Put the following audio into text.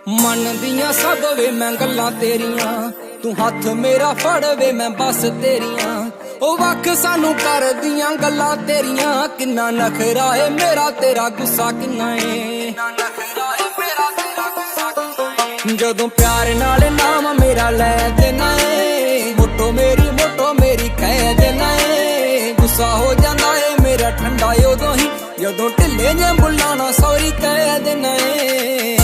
मन दियां सब वे मैं गल्लां तेरियां, तू हथ मेरा फड़ वे मैं बस तेरियां। ओ वख सानू कर दियां गल्लां तेरियां, किन्ना नखरा है मेरा तेरा गुस्सा किन्ना है। जदों प्यार नाल नाम मेरा लै देना है, मोटो मेरी कह देना है। गुस्सा हो जांदा है मेरा ठंडा उदों ही, जदों ढिले जे बुल्लां ना सॉरी कह देना है।